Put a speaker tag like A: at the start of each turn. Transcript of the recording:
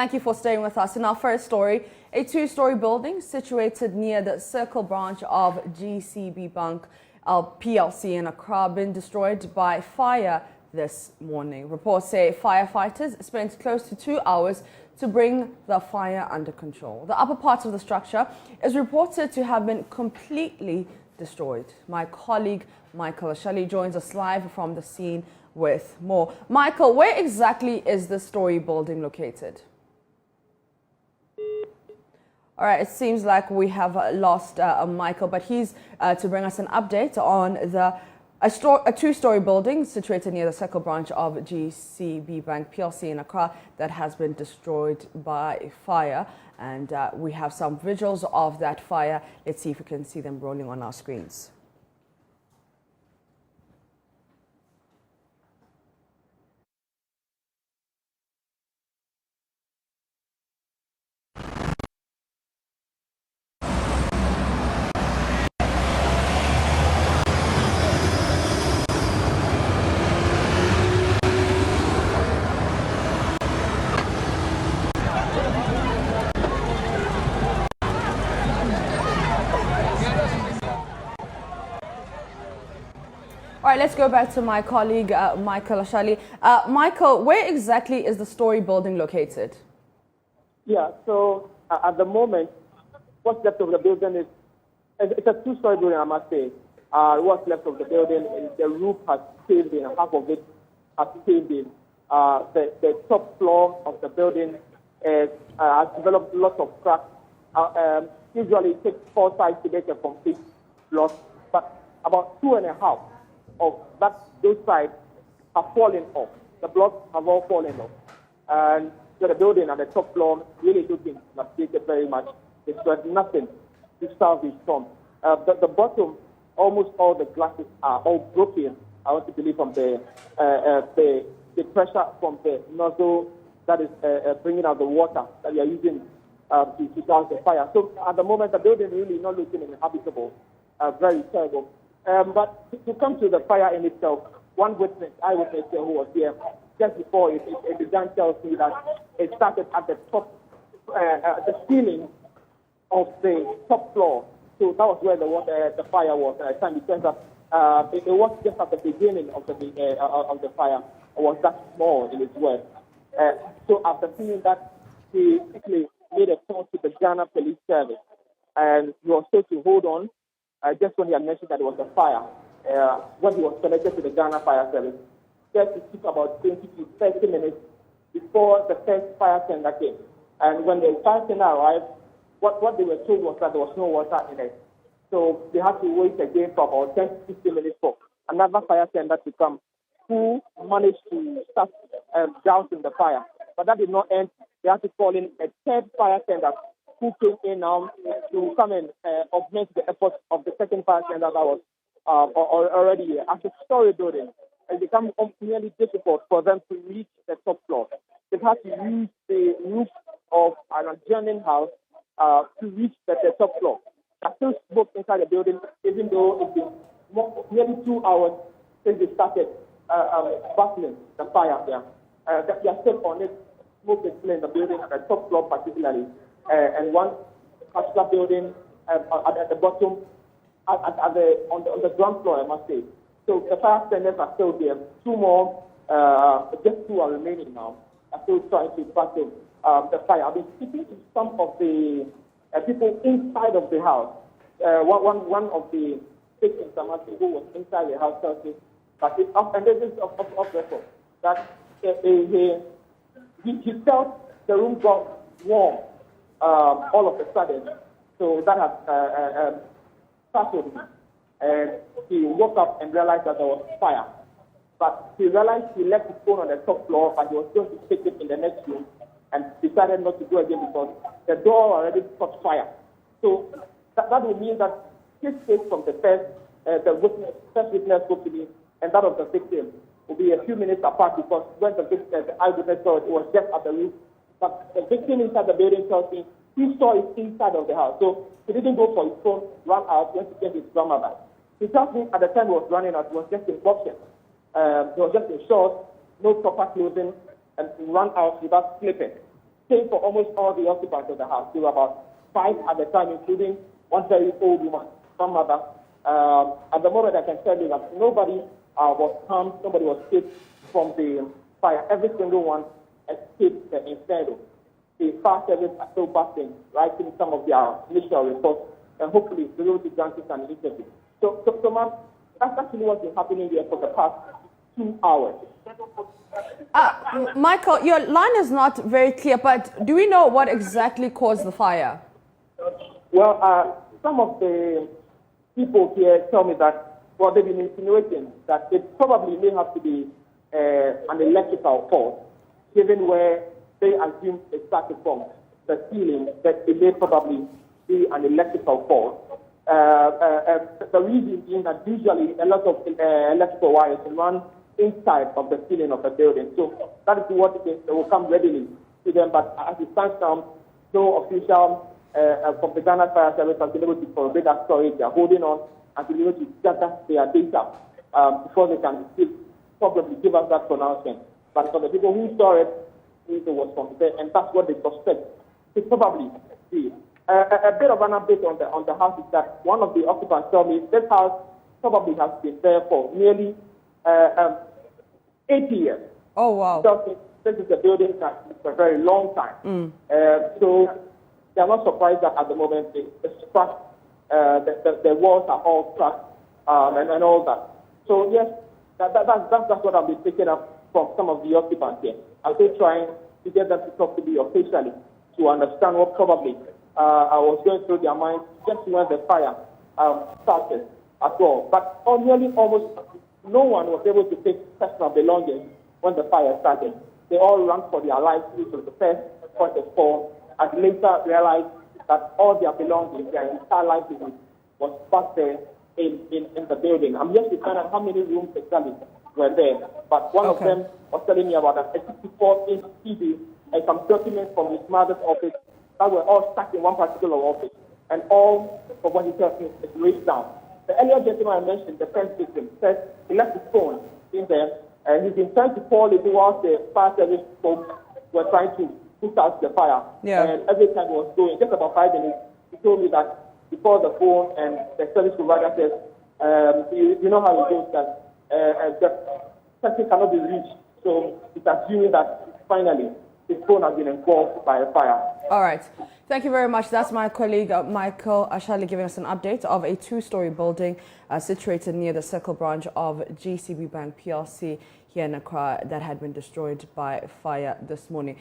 A: Thank you for staying with us. In our first story, a two-story building situated near the Circle branch of GCB Bank PLC in Accra been destroyed by fire this morning. Reports say firefighters spent close to 2 hours to bring the fire under control. The upper part of the structure is reported to have been completely destroyed. My colleague Michael Ashali joins us live from the scene with more. Michael, where exactly is the Storey Building located? All right, it seems like we have lost Michael, but he's to bring us an update on a two-story building situated near the Circle branch of GCB Bank PLC in Accra that has been destroyed by fire. And we have some visuals of that fire. Let's see if we can see them rolling on our screens. All right, let's go back to my colleague, Michael Ashali. Michael, where exactly is the Storey Building located?
B: Yeah, so at the moment, what's left of the building is, it's a two-story building, I must say. What's left of the building is the roof has caved in, half of it has caved in. The top floor of the building has developed lots of cracks. Usually it takes 4 sides to make a complete block, but about 2.5 of those sides have fallen off. The blocks have all fallen off. And so the building at the top floor really looking dilapidated very much. There's nothing to salvage from. The bottom, almost all the glasses are all broken. I want to believe from the pressure from the nozzle that is bringing out the water that we are using to douse the fire. So at the moment, the building really not looking inhabitable. Very terrible. But to come to the fire in itself, one eyewitness who was here just before it began tells me that it started at the top, the ceiling of the top floor. So that was where the fire was. It turns out it was just at the beginning of the fire. It was that small in its work. So after seeing that, he quickly made a call to the Ghana Police Service, and he was told to hold on. Just when he had mentioned that it was a fire, when he was connected to the Ghana Fire Service, just it took about 20 to 30 minutes before the first fire tender came. And when the fire tender arrived, what they were told was that there was no water in it. So they had to wait again for about 10 to 15 minutes for another fire tender to come, who managed to start dousing the fire. But that did not end. They had to call in a third fire tender, who came in now to come and augment the efforts of the second fire tender that was already here. As a Storey building, it became nearly difficult for them to reach the top floor. They had to use the roof of an adjoining house to reach the top floor. There's still smoke inside the building, even though it's been nearly 2 hours since they started battling the fire there. They are still on it. Smoke is still in the building, at the top floor particularly. And one particular building at the bottom, on the ground floor, I must say. So the fire tenders are still there. 2 more, just 2 are remaining now. Are still trying to battle the fire. I've been speaking to some of the people inside of the house. One of the victims, I must say, who was inside the house, tells me that and this is off record, that he felt the room got warm. All of a sudden, so that has startled him. And he woke up and realized that there was fire. But he realized he left his phone on the top floor, but he was going to take it in the next room, and decided not to go again because the door already caught fire. So that would mean that his case from the first witness spoke to me, and that of the victim will be a few minutes apart, because when the eyewitness saw it, it was just at the roof. But the victim inside the building tells me he saw it inside of the house. So he didn't go for his phone, run out, went to get his grandmother. He tells me at the time he was running out, he was just in boxing. He was just in shorts, no proper clothing, and ran out without slipping. stayed for almost all the occupants of the house. There were about 5 at the time, including one very old woman, some mother. At the moment, I can tell you that nobody was harmed, nobody was saved from the fire. Every single one escaped the inferno. The fire service are still busting, writing some of their initial reports, and hopefully they will be granted an interview. So, ma'am, that's actually what's been happening here for the past 2 hours.
A: Michael, your line is not very clear, but do we know what exactly caused the fire?
B: Well, some of the people here tell me that, well, they've been insinuating that it probably may have to be an electrical fault, given where they assume it started from the ceiling, that it may probably be an electrical fault. The reason being that usually a lot of electrical wires run inside of the ceiling of the building. So that is what they will come readily to them. But as it stands now, no official from the Ghana Fire Service has been able to corroborate that story. They are holding on and be able to gather their data before they can probably give us that pronouncement. But for the people who saw it, it was from there, and that's what they suspect. It probably is. A bit of an update on the house is that one of the occupants told me this house probably has been there for nearly 80 years.
A: Oh, wow.
B: So this is a building that is for a very long time. So they are not surprised that at the moment the walls are all cracked and all that. So yes, that's what I've been picking up from some of the occupants here. I'm still trying to get them to talk to me officially to understand what probably I was going through their minds just when the fire started at all. But nearly almost no one was able to take personal belongings when the fire started. They all ran for their lives, which was the first point of call, and later realized that all their belongings, their entire livelihood, was back there in the building. I'm yet to find out how many rooms exactly were there, but one of them was telling me about a 64-inch TV and some documents from his mother's office that were all stuck in one particular office, and all of what he tells me is raised down. The earlier gentleman I mentioned, the first victim, said he left his phone in there, and he's been trying to call it whilst the fire service folks were trying to put out the fire.
A: Yeah.
B: And every time he was going, just about 5 minutes, he told me that he called the phone, and the service provider says, you know how it goes, that the person cannot be reached. So it's assuming that finally his phone has been engulfed by a fire.
A: All right. Thank you very much. That's my colleague Michael Ashali giving us an update of a 2-story building situated near the Circle branch of GCB Bank PLC here in Accra that had been destroyed by fire this morning.